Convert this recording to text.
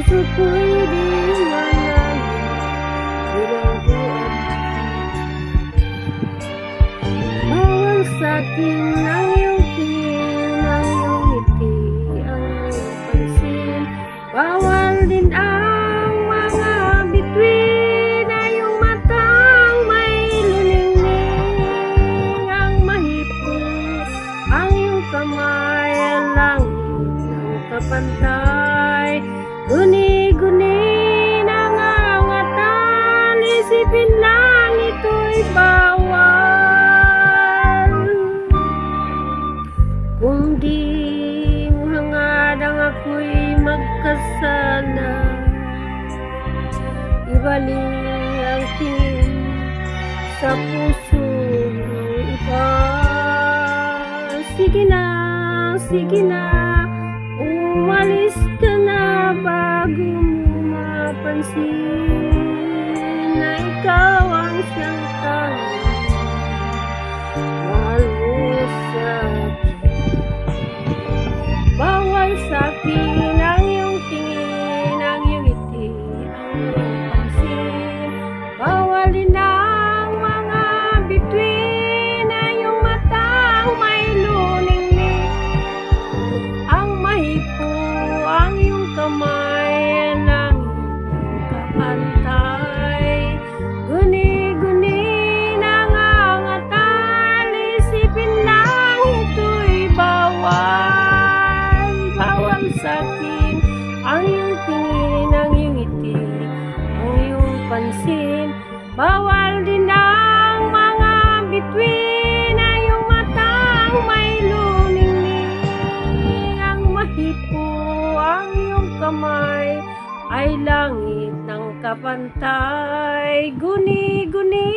puso ko'y di manangin, hirang-hirang. Bawal sa'kin ang iyong tingin, ang iyong ngiti, ang iyong pansin. Bawal din ang mga bituin, ang iyong matang may luningning, ang mahipon, ang iyong kamay, ang langit ng kapantay. Guni-guni nangangatan, isipin lang ito'y bawal. Kung di mo hangad ang ako'y magkasala, ibalik ang tingin sa puso ng iba. Sige na, umalis ka na bago mo mapansin na ikaw ang siyang tanging mahal mo sa'kin. Bawal sa'kin ang iyong tingin, ang iyong ngiti, ang iyong pansin. Bawal din ang mga bituin, ang iyong matang may luningning, ang mahipo, ang iyong kamay, ang langit kapantay. Guni-guni nangangatan, isipin lang ito'y bawal. Bawal sa'kin ang iyong tingin, ang iyong ngiti, ang iyong pansin. Bawal din ang mga bituin, ang iyong matang may luningning, ang mahipo, ang iyong kamay ay langit ng kapantay. Guni-guni